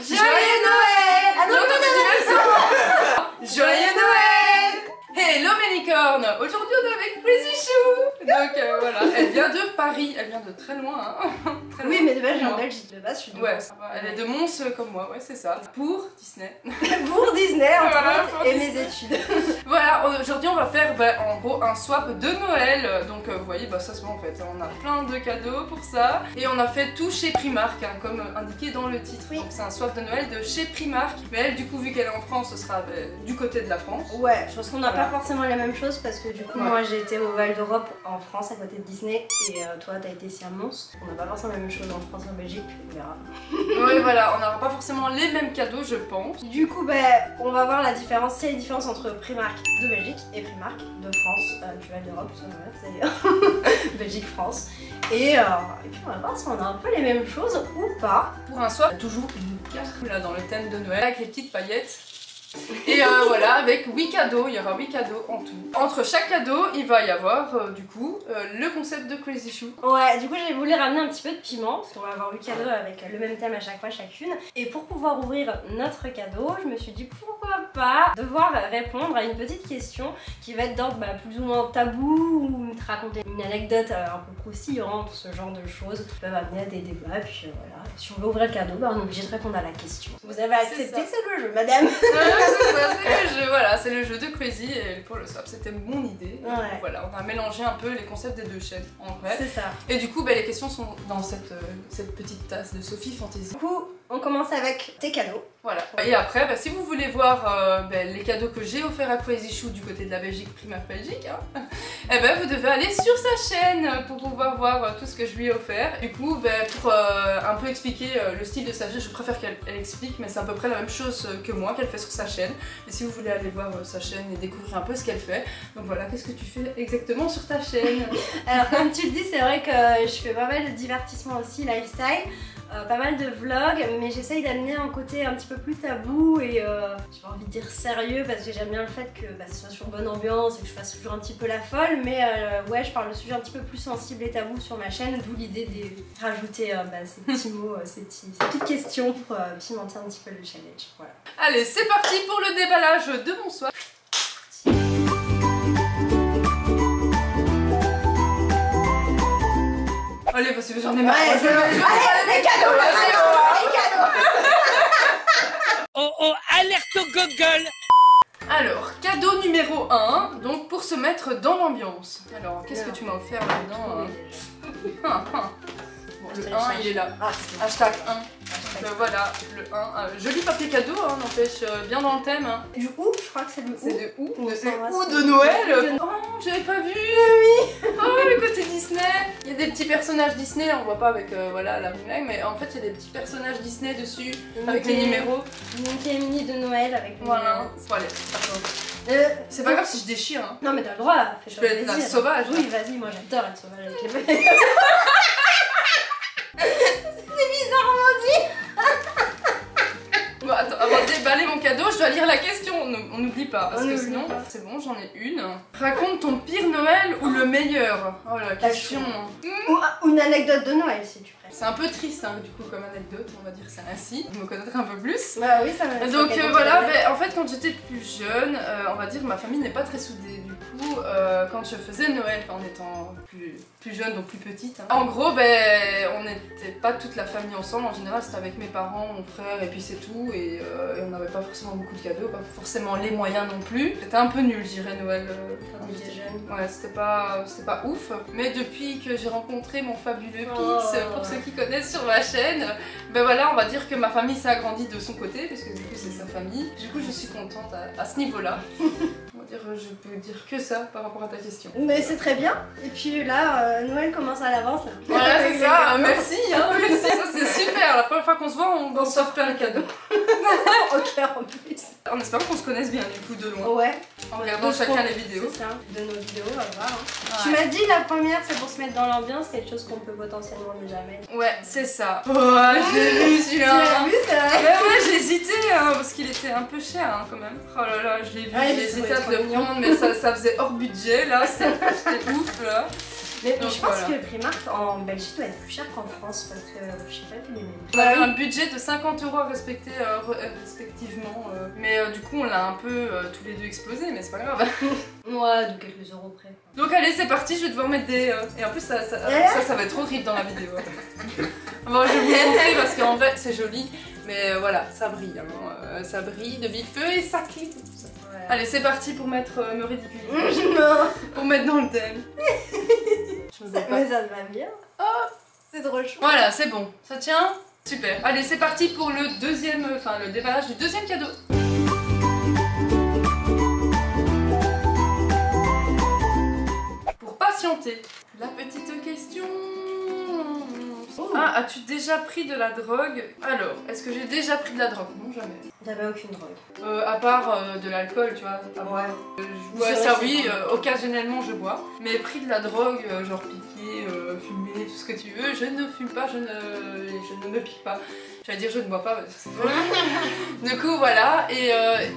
Joyeux Noël! Ah non, Joyeux Noël! Hello mes licornes! Aujourd'hui on est avec Crazy Chou! Donc voilà, elle vient de Paris, elle vient de très loin. Hein. Très oui, loin. mais de base, je viens de Belgique, de base, je suis de Ouais, Mons. elle est de Mons comme moi, ouais, c'est ça. Pour Disney. Pour Disney, entre Voilà, autres, pour et Disney. mes études. Voilà, aujourd'hui on va faire en gros un swap de Noël. Donc vous voyez, ça se voit en fait. On a plein de cadeaux pour ça. Et on a fait tout chez Primark, hein, comme indiqué dans le titre. Oui. Donc c'est un swap de Noël de chez Primark. Mais elle, du coup, vu qu'elle est en France, ce sera du côté de la France. Ouais, je pense qu'on n'a Voilà. pas forcément la même chose parce que du coup, Ouais. moi j'ai été au Val d'Europe en France à côté de Disney et toi t'as été ici à Mons. On n'a pas forcément la même chose en France et en Belgique, on verra. Ouais, voilà, on n'aura pas forcément les mêmes cadeaux, je pense. Du coup, on va voir la différence, c'est les différences entre Primark de Belgique et Primark de France, du Val d'Europe, tout ça, voilà, c'est Belgique-France. Et puis on va voir si on a un peu les mêmes choses ou pas. Pour un swap, toujours une carte là dans le thème de Noël avec les petites paillettes. Et voilà, avec 8 cadeaux, il y aura 8 cadeaux en tout. Entre chaque cadeau, il va y avoir du coup le concept de Crazy Chou. Ouais, du coup j'ai voulu ramener un petit peu de piment, parce qu'on va avoir 8 cadeaux avec le même thème à chaque fois chacune. Et pour pouvoir ouvrir notre cadeau, je me suis dit pourquoi pas devoir répondre à une petite question qui va être d'ordre plus ou moins tabou, ou te raconter une anecdote un peu croustillante, ce genre de choses qui peuvent amener à des débats. Puis voilà, si on veut ouvrir le cadeau, on est obligé de répondre à la question. Vous avez accepté, c'est le jeu, madame. C'est ça, c'est le jeu, voilà, c'est le jeu de Crazy et pour le swap c'était mon idée. Ouais. Donc, voilà, on a mélangé un peu les concepts des deux chaînes en vrai. C'est ça. Et du coup, les questions sont dans cette petite tasse de Sophie Fantasy. Du coup, on commence avec tes cadeaux. Voilà. Et après, si vous voulez voir les cadeaux que j'ai offerts à Crazy Chou du côté de la Belgique, Primark Belgique, hein, vous devez aller sur sa chaîne pour pouvoir voir tout ce que je lui ai offert. Du coup, pour un peu expliquer le style de sa chaîne, je préfère qu'elle explique, mais c'est à peu près la même chose que moi qu'elle fait sur sa chaîne. Et si vous voulez aller voir sa chaîne et découvrir un peu ce qu'elle fait, donc voilà, qu'est-ce que tu fais exactement sur ta chaîne? Alors comme tu le dis, c'est vrai que je fais pas mal de divertissement aussi, lifestyle, pas mal de vlogs, mais j'essaye d'amener un côté un petit peu plus tabou et j'ai pas envie de dire sérieux parce que j'aime bien le fait que ce soit sur bonne ambiance et que je fasse toujours un petit peu la folle, mais ouais, je parle de sujets un petit peu plus sensibles et tabous sur ma chaîne, d'où l'idée de rajouter ces petits mots, ces petites questions pour pimenter un petit peu le challenge. Voilà. Allez, c'est parti pour le déballage de mon swap. Allez, parce que j'en ai marre. Ouais, c'est bon. Allez, les cadeaux, là, c'est bon, les cadeaux. Oh oh, alerte au Google. Alors, cadeau numéro 1, donc pour se mettre dans l'ambiance. Alors, qu'est-ce que tu m'as offert là-dedans? Bon, le 1, il est là. Ah, Hashtag 1. Donc voilà, le 1. Joli papier cadeau, hein, n'empêche, bien dans le thème. Hein. du coup, je crois que c'est le C'est ou. de où? Ou ça va, Ou c'est de Noël. de- Oh, j'avais pas vu. Oui. Oh, le côté Disney. Il y a des petits personnages Disney, on voit pas avec voilà, la ring line, mais en fait il y a des petits personnages Disney dessus, avec les numéros. Mickey et Minnie de Noël avec les Voilà. numéros. Voilà. C'est pas grave si je déchire. Hein. Non mais t'as le droit, fais-toi Je peux être la plaisir. sauvage. Oui, vas-y, moi j'adore être sauvage avec les bébés. C'est bizarrement dit. Bon, attends, avant de déballer mon cadeau, je dois lire la question, on n'oublie pas, parce On que n'oublie sinon, pas. c'est bon, j'en ai une. Raconte ton pire Noël ou le meilleur? Oh la question. Ou une anecdote de Noël si tu préfères. C'est un peu triste, hein, du coup, comme anecdote, on va dire ça ainsi. Vous me connaîtrez un peu plus. Bah oui, ça m'a Donc voilà, en fait quand j'étais plus jeune, on va dire que ma famille n'est pas très soudée. Du coup, quand je faisais Noël, en étant plus jeune, donc plus petite, hein, en gros, on n'était pas toute la famille ensemble. En général, c'était avec mes parents, mon frère, et puis c'est tout. Et on n'avait pas forcément beaucoup de cadeaux, pas forcément les moyens non plus. C'était un peu nul, je dirais, Noël. Quand j'étais jeune. Ouais, c'était pas ouf. Mais depuis que j'ai rencontré mon fabuleux Pix, pour ceux qui connaissent sur ma chaîne, voilà, on va dire que ma famille s'est agrandie de son côté, parce que du coup c'est sa famille. Du coup je suis contente à ce niveau-là. On va dire, je peux dire que ça par rapport à ta question. Mais c'est très bien. Et puis là, Noël commence à l'avance là. Voilà, c'est ça, merci, hein, merci, ça c'est super. La première fois qu'on se voit, on s'offre plein de cadeaux. Ok, en plus. En espérant qu'on se connaisse bien du coup de loin. Ouais. En regardant chacun les vidéos. C'est ça, de nos vidéos, on va voir. Hein. Ouais. Tu m'as dit la première, c'est pour se mettre dans l'ambiance, quelque chose qu'on peut potentiellement déjà mettre. Ouais, c'est ça. Oh, j'ai vu Tu celui-là. l'as vu, c'est vrai? Ouais, j'ai hésité hein, parce qu'il était un peu cher hein, quand même. Oh là là, je l'ai vu, Ouais, j'ai il hésité à est te le trop mignon. prendre, mais ça faisait hors budget là, c'était ouf là. Mais Donc, je pense voilà. que le Primark en Belgique doit être plus cher qu'en France parce que je sais pas vu les mêmes. On avait un budget de 50 € à respecter respectivement, mais du coup on l'a un peu tous les deux explosé, mais c'est pas grave. Ouais, de quelques euros près. Donc allez, c'est parti, je vais devoir mettre des... Et en plus ça va être horrible dans la vidéo. Bon, je vais vous montrer parce qu'en vrai c'est joli, mais voilà, ça brille. Hein. Ça brille de mille feux et ça clique. Voilà. Allez, c'est parti pour mettre me ridiculiser. Non. Pour mettre dans le thème. Je me vois pas. Mais ça te va bien. Oh, c'est trop chou. Voilà, c'est bon. Ça tient? Super. Allez, c'est parti pour le deuxième, enfin le déballage du deuxième cadeau. Pour patienter, la petite question. Ah, as-tu déjà pris de la drogue? Alors, est-ce que j'ai déjà pris de la drogue? Non, jamais. J'avais aucune drogue. À part de l'alcool, tu vois. Ouais. Ouais, ça oui, occasionnellement je bois. Mais pris de la drogue, genre piquer, fumer, tout ce que tu veux, je ne fume pas, je ne me pique pas. J'allais dire je ne bois pas, parce que c'est faux. Du coup voilà, et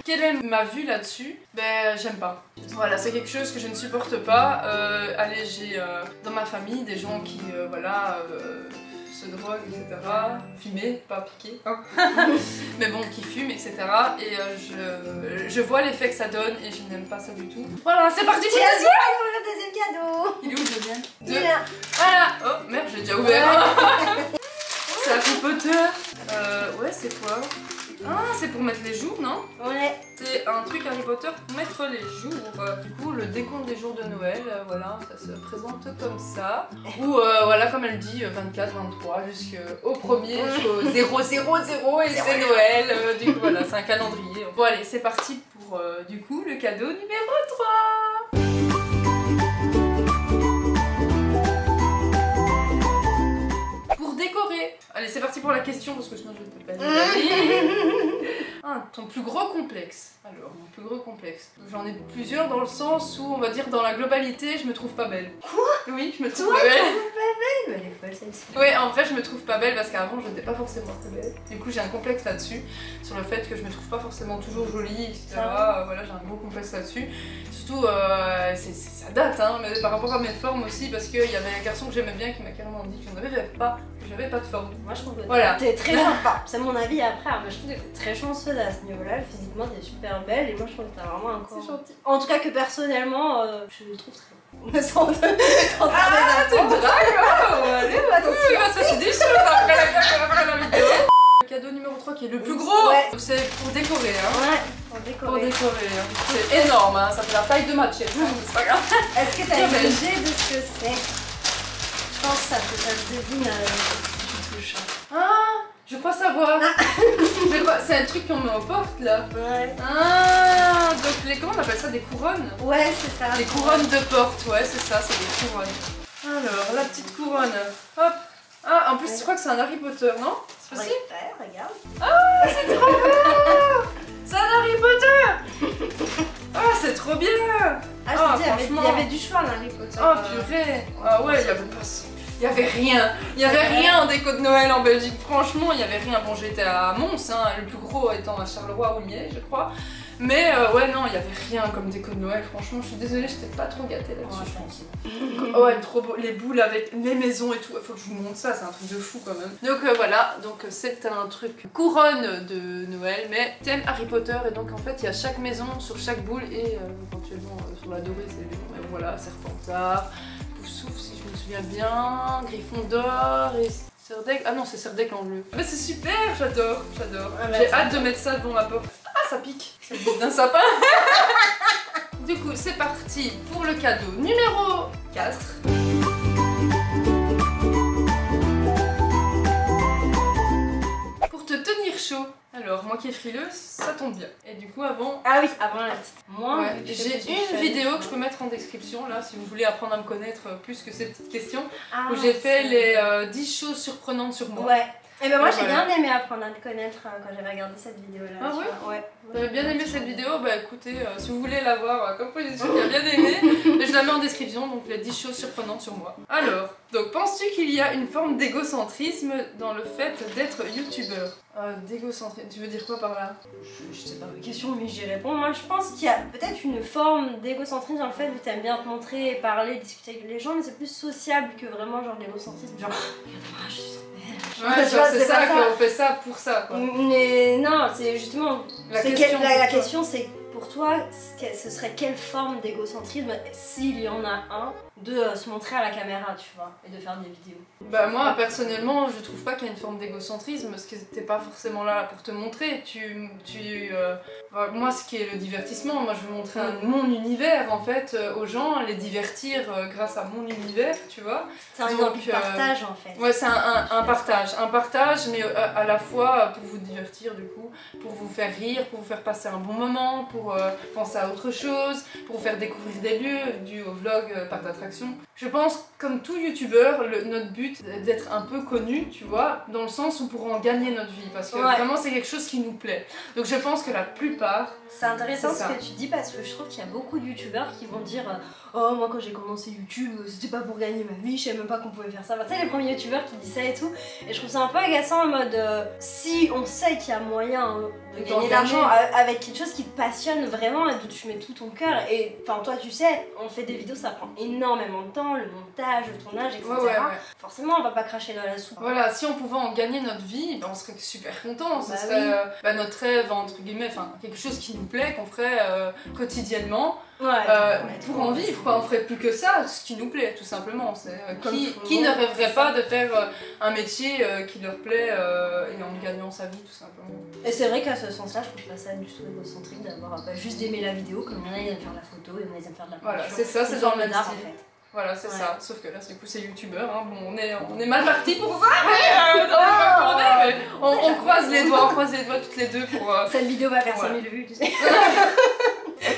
quelle est ma vue là-dessus? Ben j'aime pas. Voilà, c'est quelque chose que je ne supporte pas. Allez, j'ai dans ma famille des gens qui, voilà, se droguent, etc. Fumer, pas piquer. Hein. Mais bon, qui fument, etc. Et je vois l'effet que ça donne et je n'aime pas ça du tout. Voilà, c'est parti pour le deuxième cadeau. Il est où le deuxième? Il est là. Voilà. Oh merde, j'ai déjà ouvert. C'est Harry Potter. Ouais, c'est quoi? Ah, c'est pour mettre les jours, non? Ouais. C'est un truc Harry Potter pour mettre les jours. Du coup, le décompte des jours de Noël, voilà, ça se présente comme ça. Ou voilà, comme elle dit, 24, 23, jusqu'au 1er, jusqu'au 0, 0, 0, et c'est Noël. Du coup, voilà, c'est un calendrier. Bon, allez, c'est parti pour, du coup, le cadeau numéro 3. Décorer. Allez, c'est parti pour la question parce que sinon je ne peux pas dire. Ah, ton plus gros complexe. Alors, mon plus gros complexe. J'en ai plusieurs dans le sens où, on va dire, dans la globalité, je me trouve pas belle. Quoi? Oui, je me trouve pas belle. Mais elle est folle celle-ci. Ouais, en vrai, je me trouve pas belle parce qu'avant, je n'étais pas forcément très belle. Du coup, j'ai un complexe là-dessus, sur le fait que je me trouve pas forcément toujours jolie, etc. Voilà, j'ai un gros complexe là-dessus. Surtout, ça date, hein, mais par rapport à mes formes aussi, parce qu'il y avait un garçon que j'aimais bien qui m'a carrément dit que je n'avais pas, que j'avais pas de forme. Moi je trouve que voilà. t'es très sympa. C'est mon avis après, mais je trouve que t'es très chanceuse à ce niveau-là. Physiquement, t'es super belle et moi je trouve que t'as vraiment un corps. C'est gentil. En tout cas, que personnellement, je le trouve très beau. Me sens de. Ah, tu me dragues, oh, allez, attention, il va se passer des choses après la vidéo. Le cadeau numéro 3 qui est le plus gros, ouais. C'est pour décorer. Hein. Ouais, pour décorer. Pour décorer. Hein. C'est énorme, hein. Ça fait la taille de ma chaise, hein. C'est pas grave. Est-ce que t'as une idée de ce que c'est? Je pense que ça se devine tu touches. Ah, je crois savoir. C'est un truc qu'on met aux portes là. Ouais. Ah, donc comment on appelle ça, des couronnes? Ouais, c'est ça. Des couronnes de porte, ouais, c'est ça, c'est des couronnes. Alors, la petite couronne. Hop. Ah, en plus, je crois que c'est un Harry Potter, non? C'est possible? Ouais, regarde. Ah, c'est trop beau! C'est un Harry Potter! Ah, c'est trop bien! Ah, je te dis, il y avait du choix dans Harry Potter. Oh, purée! Ah ouais, il y avait pas... Il y avait rien! Il y avait rien en déco de Noël en Belgique, franchement, il y avait rien. Bon, j'étais à Mons, hein, le plus gros étant à Charleroi ou Miège, je crois. Mais ouais, non, il y avait rien comme déco de Noël, franchement, je suis désolée, j'étais pas trop gâtée là-dessus, je pense. Ouais, trop beau, les boules avec les maisons et tout, il faut que je vous montre ça, c'est un truc de fou quand même. Donc voilà, donc c'est un truc couronne de Noël, mais thème Harry Potter, et donc en fait, il y a chaque maison sur chaque boule, et éventuellement sur la dorée, c'est les maisons, mais voilà, Serpentard, Poufsouffle, si je me souviens bien, Gryffondor, et... Serdaigle, ah non c'est Serdaigle en bleu. Mais c'est super, j'adore, j'adore. Ah, j'ai hâte de mettre ça devant ma porte. Ah ça pique, ça pique d'un sapin. Du coup c'est parti pour le cadeau numéro 4. Pour te tenir chaud. Alors moi qui est frileuse, ça tombe bien. Et du coup avant... Ah oui, avant la petite. Moi, ouais, j'ai une vidéo que je peux mettre en description là si vous voulez apprendre à me connaître plus que ces petites questions. Où j'ai fait les 10 choses surprenantes sur moi. Ouais. Et ben moi Et j'ai voilà. bien aimé apprendre à te connaître quand j'avais regardé cette vidéo là. Ah ouais? Ouais. Vous avez bien aimé cette vidéo? Bah écoutez, si vous voulez la voir comme position qui a bien aimé, je la mets en description, donc les 10 choses surprenantes sur moi. Alors, donc penses-tu qu'il y a une forme d'égocentrisme dans le fait d'être youtubeur? D'égocentrisme, tu veux dire quoi par là? Je sais pas ma question mais j'y réponds. Moi je pense qu'il y a peut-être une forme d'égocentrisme dans le fait où t'aimes bien te montrer, parler, discuter avec les gens, mais c'est plus sociable que vraiment genre l'égocentrisme. Genre, regarde-moi, je suis Ouais, tu vois, c'est c'est ça pas ça. qu'on fait ça pour ça quoi. Mais non, c'est justement. La c'est question, la pour toi. question c'est pour toi, ce serait quelle forme d'égocentrisme, s'il y en a un, de se montrer à la caméra, tu vois, et de faire des vidéos. Bah moi personnellement je trouve pas qu'il y a une forme d'égocentrisme parce que t'es pas forcément là pour te montrer, moi ce qui est le divertissement, moi je veux montrer mon univers en fait aux gens, les divertir grâce à mon univers, tu vois. C'est un Donc, partage en fait. Ouais c'est un partage mais à la fois pour vous divertir du coup, pour vous faire rire, pour vous faire passer un bon moment, pour penser à autre chose, pour vous faire découvrir des lieux, dû au vlog Parc d'attraction. Je pense, comme tout youtubeur, notre but est d'être un peu connu, tu vois, dans le sens où pour en gagner notre vie, parce que vraiment c'est quelque chose qui nous plaît. Donc je pense que la plupart... C'est intéressant c'est ce que tu dis parce que je trouve qu'il y a beaucoup de youtubeurs qui vont dire oh moi quand j'ai commencé YouTube c'était pas pour gagner ma vie, je savais même pas qu'on pouvait faire ça. Enfin, tu sais les premiers youtubeurs qui disent ça et tout, et je trouve ça un peu agaçant en mode si on sait qu'il y a moyen de gagner de l'argent avec quelque chose qui te passionne vraiment et d'où tu mets tout ton cœur, et enfin toi tu sais, on fait des vidéos, ça prend énormément de temps, le montage, le tournage, etc. Ouais. Forcément on va pas cracher dans la soupe. Voilà, si on pouvait en gagner notre vie, ben on serait super contents, ce serait notre rêve entre guillemets, enfin quelque chose qui nous plaît, qu'on ferait quotidiennement. Pour en vivre, quoi. On ferait plus que ça, ce qui nous plaît tout simplement. Qui ne rêverait pas de faire un métier qui leur plaît et en gagnant sa vie tout simplement. Et c'est vrai qu'à ce sens-là, je trouve pas ça du tout égocentrique d'avoir juste d'aimer la vidéo, comme il y en a ils aiment faire de la photo, il y en a ils aiment faire de la peinture. Voilà, c'est ça, c'est dans le même d'art, style. en fait. Voilà, c'est ça. Sauf que là, du coup, c'est youtubeur. Hein. Bon, on est mal parti pour ça, mais on croise les doigts, toutes les deux pour. Cette vidéo va faire 5000 vues, tu sais.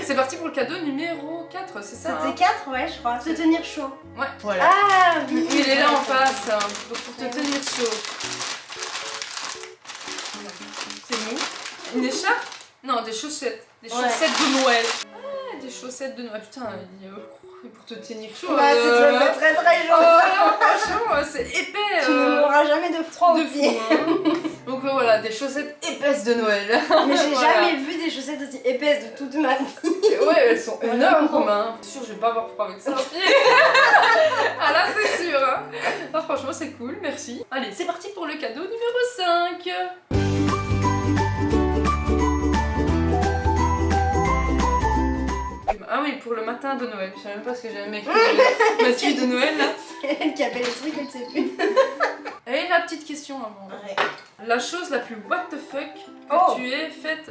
C'est parti pour le cadeau numéro 4, c'est ça? C'était 4, ouais, je crois. Se tenir chaud. Ouais, voilà. Ah oui. Il est là en face, hein, donc pour te tenir chaud. C'est mou. Une écharpe? Non, des chaussettes. Des chaussettes de Noël. Ah, des chaussettes de Noël. Putain, pour te tenir chaud. Bah, c'est très très chaud. Oh non, pas chaud, c'est épais. Tu ne mourras jamais de froid de au pied. fou, hein. Donc voilà, des chaussettes épaisses de Noël. Mais j'ai Voilà. jamais vu des chaussettes aussi épaisses de toute ma vie. Ouais, elles sont énormes, hein. C'est sûr, je vais pas avoir froid avec ça. Ah là, c'est sûr, hein. Non, franchement, c'est cool, merci. Allez, c'est parti pour le cadeau numéro 5. Ah oui, pour le matin de Noël. Je savais même pas ce que j'avais écrit ma suite de Noël là. C'est elle qui appelle les trucs, elle sait plus. Et la petite question avant. Ouais. La chose la plus what the fuck que tu aies faite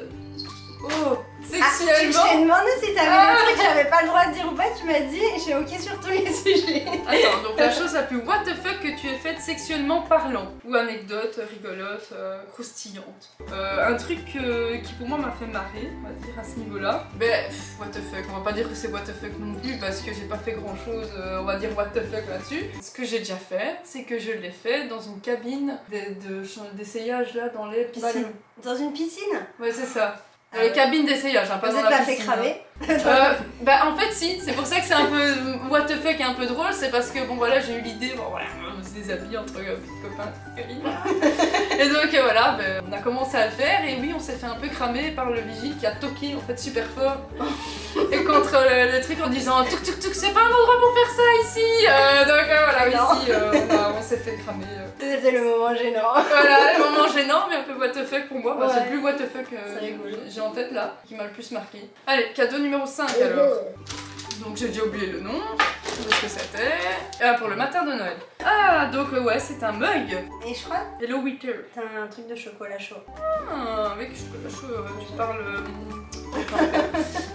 Je sexuellement. t'ai demandé si t'avais des trucs que j'avais pas le droit de dire ou pas, tu m'as dit et j'ai ok sur tous les sujets. Attends, donc la chose la plus what the fuck que tu aies faite sexuellement parlant. Ou anecdote rigolote, croustillante. Un truc qui pour moi m'a fait marrer, on va dire à ce niveau-là. Ben, what the fuck, on va pas dire que c'est what the fuck non plus parce que j'ai pas fait grand chose, on va dire what the fuck là-dessus. Ce que j'ai déjà fait, c'est que je l'ai fait dans une cabine d'essayage là dans les piscines. Dans une piscine? Ouais, c'est ça. Dans les cabines d'essayage, hein, pas Vous dans êtes la pas piscine. fait cramer? Bah en fait si, c'est pour ça que c'est un peu what the fuck et un peu drôle, c'est parce que bon voilà j'ai eu l'idée, bon voilà, on se déshabille entre petits copains, copines. Et donc voilà, ben, on a commencé à le faire et oui on s'est fait un peu cramer par le vigile qui a toqué en fait super fort et contre le truc en disant tuk tuk tuk c'est pas un endroit pour faire ça ici. Donc voilà ici on s'est fait cramer. C'était le moment gênant. Voilà, le moment gênant mais un peu what the fuck pour moi, c'est Ouais. le plus what the fuck j'ai en tête là, qui m'a le plus marqué. Allez, cadeau numéro 5 alors. Donc j'ai déjà oublié le nom de ce que c'était. Pour le matin de Noël. Ah, donc ouais, c'est un mug. Et je crois Hello Winter. que t'as un truc de chocolat chaud. Ah, avec chocolat chaud, je parle...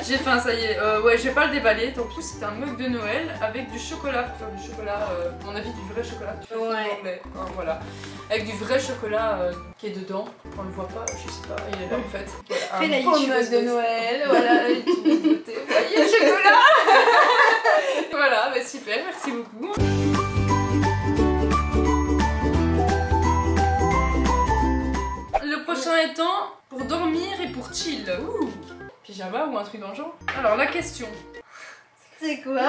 J'ai faim, ça y est. Ouais, je vais pas le déballer. Donc c'est un mug de Noël avec du chocolat. Pour faire du chocolat, à mon avis, du vrai chocolat. Tu fais Ouais. en anglais. Hein, voilà. Avec du vrai chocolat qui est dedans. On le voit pas, je sais pas. Il est là en fait. Voilà, Fais la un beau youtubeuse mug de beauté. Noël. Voilà, la youtubeuse beauté. Voyez le chocolat. Voilà, bah super, merci beaucoup. étant pour dormir et pour chill. Ouh. Pyjama ou un truc dans le genre. Alors la question. C'est quoi?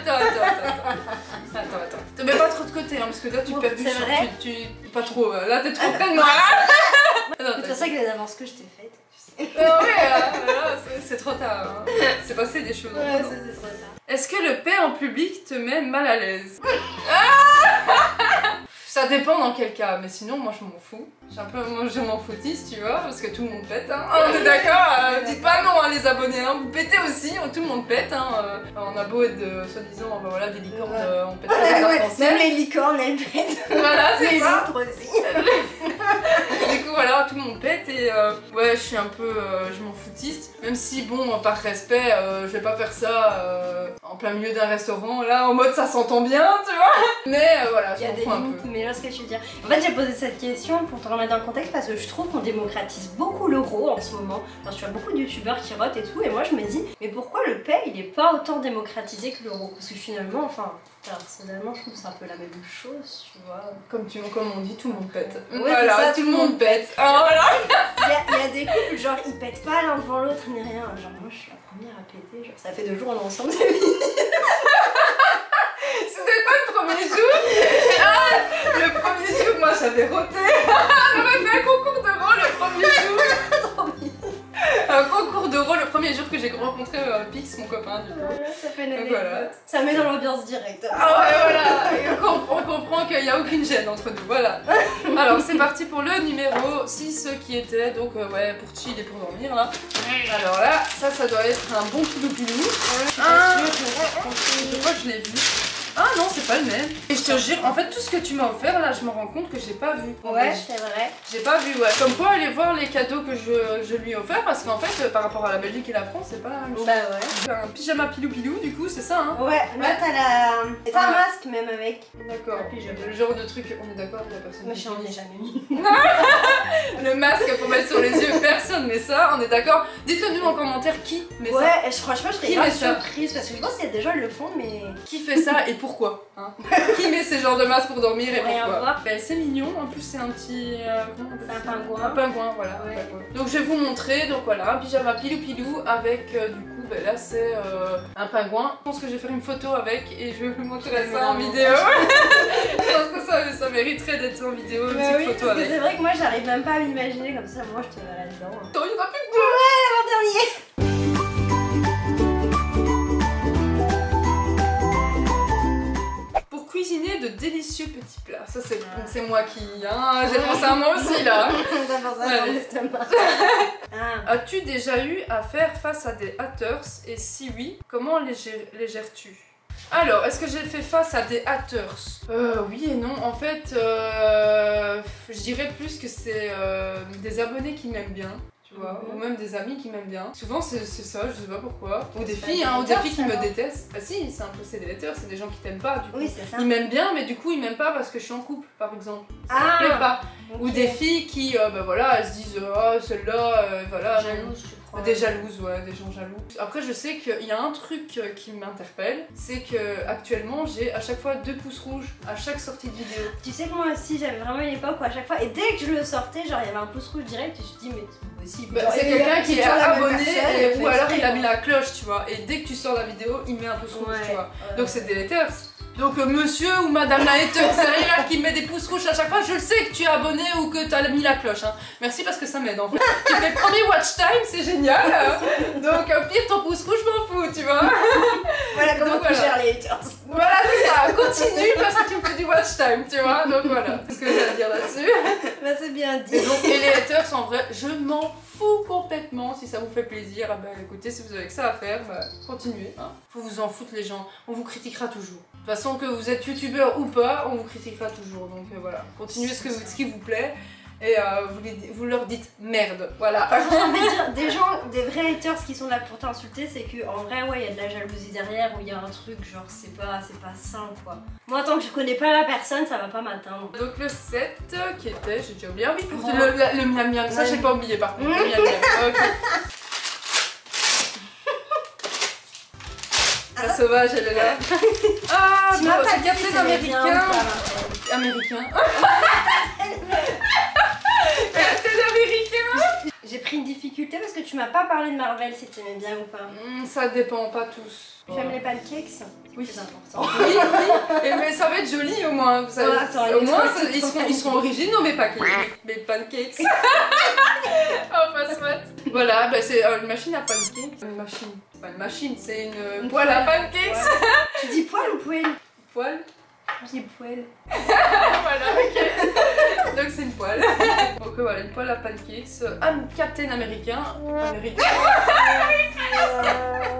Attends. Te mets pas trop de côté hein, parce que là tu perds du champ. Pas trop. Là t'es trop près de moi. C'est pour ça que les avances que je t'ai faites. C'est trop tard. Hein. C'est passé des choses. Ouais, c'est trop tard. Est-ce que le paix en public te met mal à l'aise? Ça dépend dans quel cas, mais sinon moi je m'en fous. Je m'en foutiste, tu vois, parce que tout le monde pète. Hein. On est d'accord, dites pas non hein, les abonnés, hein. Vous pétez aussi, tout le monde pète. Hein. On a beau être soi-disant voilà, des licornes, on pète pas les français. Même les licornes elles pètent. Voilà, c'est ça. Les autres aussi. Du coup voilà, tout le monde pète et ouais je suis un peu, je m'en foutiste. Même si bon, par respect, je vais pas faire ça en plein milieu d'un restaurant, là en mode ça s'entend bien, tu vois. Mais voilà, je m'en fous un peu. Mais là ce que je veux dire. En fait j'ai posé cette question pour te remettre dans le contexte parce que je trouve qu'on démocratise beaucoup l'euro en ce moment. Enfin, tu vois beaucoup de youtubeurs qui rotent et tout et moi je me dis mais pourquoi le paix il est pas autant démocratisé que l'euro? Parce que finalement, enfin personnellement je trouve que c'est un peu la même chose, tu vois. Comme on dit, tout le monde pète. Ouais, voilà, ça, tout le monde pète. Alors voilà. Il y a des couples genre ils pètent pas l'un devant l'autre ni rien. Genre moi je suis la première à péter, genre ça fait 2 jours on est ensemble. C'était pas le premier jour. Le premier jour, moi j'avais roté. J'avais fait un concours de rôle le premier jour. Un concours de rôle le premier jour que j'ai rencontré Pix, mon copain du coup. Voilà, ça fait une voilà. Ça met dans l'ambiance directe. Ah ouais voilà, et on comprend qu'il n'y a aucune gêne entre nous, voilà. Alors c'est parti pour le numéro 6 qui était donc ouais pour chill et pour dormir là. Alors là, ça doit être un bon pilou-pilou. Je crois que je l'ai vu. Ah non, c'est pas le même. Et je te jure, en fait, tout ce que tu m'as offert là, je me rends compte que j'ai pas vu. Ouais, c'est vrai. J'ai pas vu, ouais. Comme quoi, aller voir les cadeaux que je lui ai offerts, parce qu'en fait, par rapport à la Belgique et la France, c'est pas la même chose. Bah ouais. Un pyjama pilou-pilou, du coup, c'est ça, hein. Ouais, là t'as la. T'as un masque même avec. D'accord. Un pyjama. Le genre de truc, on est d'accord, la personne. Moi j'en ai jamais mis. Le masque pour mettre sur les yeux, personne met ça, on est d'accord. Dites-le nous en commentaire qui met ça. Ouais, franchement, je serais Qui met grave ça surprise parce que je pense qu'il y a des gens qui le font, mais. Qui fait ça et pourquoi hein? Qui met ces genres de masques pour dormir et Rien pourquoi? voir. Ben, c'est mignon, en plus c'est un petit... comment on appelle C'est un ça? pingouin. Un pingouin, voilà. Ouais. Un pingouin. Donc je vais vous montrer, donc voilà, un pyjama pilou-pilou avec du coup, ben là c'est un pingouin. Je pense que je vais faire une photo avec et je vais vous montrer ça en vidéo. Je pense que ça mériterait d'être en vidéo, une petite photo parce que avec. c'est vrai que moi j'arrive même pas à m'imaginer comme ça, moi je te verrai dedans. Attends, il y en a plus que deux. L'avant-dernier. Cuisiner de délicieux petits plats. Ça c'est moi qui... Hein, j'ai pensé à moi aussi là. T'as pensé à ton estomac. As-tu déjà eu à faire face à des haters et si oui, comment les gères-tu? Alors, est-ce que j'ai fait face à des haters? Oui et non. En fait, je dirais plus que c'est des abonnés qui m'aiment bien. Ou même des amis qui m'aiment bien. Souvent c'est ça, je sais pas pourquoi. Ou des filles, hein, ou des filles qui me détestent. Ah si, c'est un peu c'est des haters, c'est des gens qui t'aiment pas du coup. Oui, c'est ça. Ils m'aiment bien, mais du coup ils m'aiment pas parce que je suis en couple, par exemple. Ça Ah, me plaît pas. okay. Ou des filles qui, bah voilà, elles se disent oh celle-là, voilà. Jalouse, tu crois. Des jalouses, ouais, des gens jaloux. Après je sais qu'il y a un truc qui m'interpelle, c'est que actuellement j'ai à chaque fois 2 pouces rouges à chaque sortie de vidéo. Tu sais que moi aussi j'avais vraiment une époque où à chaque fois, et dès que je le sortais, genre il y avait un pouce rouge direct, et je me suis dit mais c'est possible. Bah, c'est quelqu'un qui est abonné ou alors il a mis la. la cloche, tu vois. Et dès que tu sors la vidéo, il met un pouce rouge, tu vois. Donc c'est des haters. Donc monsieur ou madame la hater, c'est rien qui met des pouces rouges à chaque fois, je le sais que tu es abonné ou que tu as mis la cloche. Hein. Merci parce que ça m'aide en fait. Tu fais le premier watch time, c'est génial. Donc pire ton pouce rouge, je m'en fous, tu vois. Voilà comment tu gères les haters. Voilà, c'est ça. Continue parce que tu me fais du watch time, tu vois. Donc voilà, c'est ce que j'ai à dire là-dessus. Bah c'est bien dit. Et les haters, en vrai, je m'en fous complètement. Si ça vous fait plaisir, bah écoutez, si vous avez que ça à faire, bah continuez. Hein. Faut vous en foutre les gens, on vous critiquera toujours. De toute façon, que vous êtes youtubeur ou pas, on vous critiquera toujours. Donc voilà, continuez ce qui vous plaît. Et vous leur dites merde, voilà. J'ai envie de dire, des gens, des vrais haters qui sont là pour t'insulter, c'est que en vrai, ouais, il y a de la jalousie derrière, où il y a un truc, genre, c'est pas sain, quoi. Moi, tant que je connais pas la personne, ça va pas m'atteindre. Donc le 7 qui était, j'ai déjà oublié, ah oui, pour le miam miam, ça j'ai pas oublié par contre, le miam miam, ok. La sauvage, elle est là. Ah, bon, c'est Captain Américain. américain. Captain américain. J'ai pris une difficulté parce que tu m'as pas parlé de Marvel si tu aimais bien ou pas. Ça dépend, pas tous. J'aime les pancakes, Oui. c'est important. Oui, oui. Mais ça va être joli au moins. Vous savez, Attends, au moins, ils ils seront originaux mes pancakes. Mes pancakes. Oh, pas soit. Voilà, bah, c'est une machine à pancakes. Une machine. C'est pas une machine, c'est une poêle à pancakes. Ouais. Tu dis poêle ou poêle? Poêle. Je dis poêle. Voilà, ok. Donc c'est une poêle. Donc voilà, une poêle à pancakes. Un Captain américain.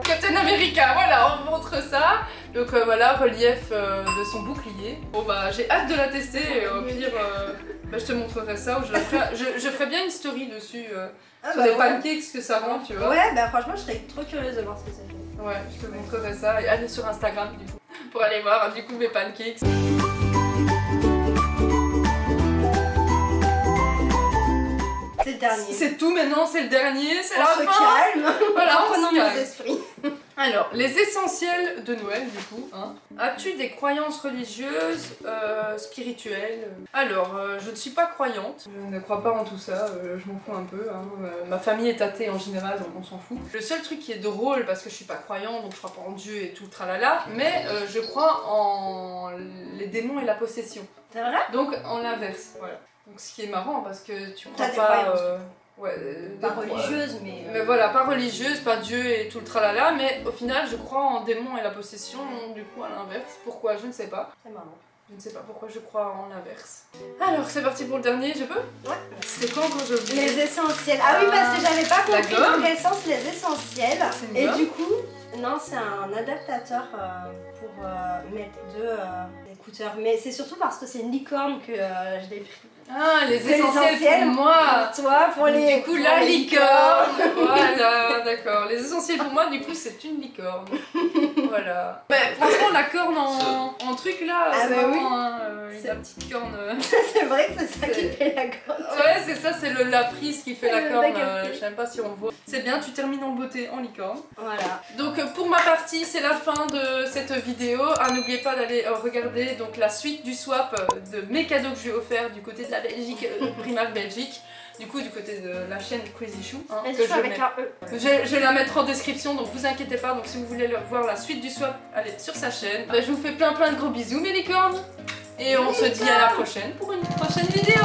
Captain America, voilà, on montre ça. Donc voilà, relief de son bouclier. Bon bah j'ai hâte de la tester et au pire bah, je te montrerai ça ou je ferai bien une story dessus sur les pancakes que ça rend, tu vois. Ouais, bah franchement je serais trop curieuse de voir ce que ça fait. Ouais, je te montrerai ça et allez sur Instagram du coup pour aller voir du coup mes pancakes. C'est le dernier. C'est tout maintenant, c'est le dernier, c'est la On se fin. calme. Voilà, on Prenons se nos calme. esprits. Alors, les essentiels de Noël du coup. Hein. As-tu des croyances religieuses, spirituelles? Alors, je ne suis pas croyante. Je ne crois pas en tout ça, je m'en fous un peu. Hein. Ma famille est athée en général, donc on s'en fout. Le seul truc qui est drôle, parce que je suis pas croyante, donc je crois pas en Dieu et tout, tralala, mais je crois en les démons et la possession. C'est vrai? Donc en l'inverse, voilà. Donc ce qui est marrant, parce que tu crois T'as des pas... croyances. Ouais, Pas religieuse, mais... Mais voilà, pas religieuse, pas Dieu et tout le tralala, mais au final je crois en démons et la possession, donc du coup à l'inverse. Pourquoi? Je ne sais pas. C'est marrant. Je ne sais pas pourquoi je crois en l'inverse. Alors c'est parti pour le dernier, je peux? Ouais. C'était quand je oublié? Les essentiels. Ah oui, parce que j'avais pas La compris gomme. dans quel sens les essentiels. C'est une Et gomme. du coup, non, c'est un adaptateur pour mettre deux écouteurs. Mais c'est surtout parce que c'est une licorne que je l'ai pris. Ah, les C'est essentiels pour moi. Pour toi, pour les... Du coup, pour la les licorne. Voilà, d'accord. Les essentiels pour moi, du coup, c'est une licorne. Voilà. Mais franchement, la corne en truc là, Ah c'est bah oui. marrant, hein, C'est- la petite corne. C'est vrai que c'est ça qui C'est- fait la corne. Ouais, c'est ça, c'est la prise qui fait la T'as corne. capté. Je sais même pas si on le voit. C'est bien, tu termines en beauté en licorne. Voilà. Donc pour ma partie, c'est la fin de cette vidéo. Ah, n'oubliez pas d'aller regarder donc la suite du swap de mes cadeaux que je vais offert du côté de la Belgique, Primark Belgique. Du coup, du côté de la chaîne Crazy Chou. Hein, Mais que je avec un E. je vais la mettre en description, donc vous inquiétez pas. Donc si vous voulez voir la suite du swap, allez sur sa chaîne. Bah, je vous fais plein de gros bisous mes licornes. Et on se dit à la prochaine pour une prochaine vidéo.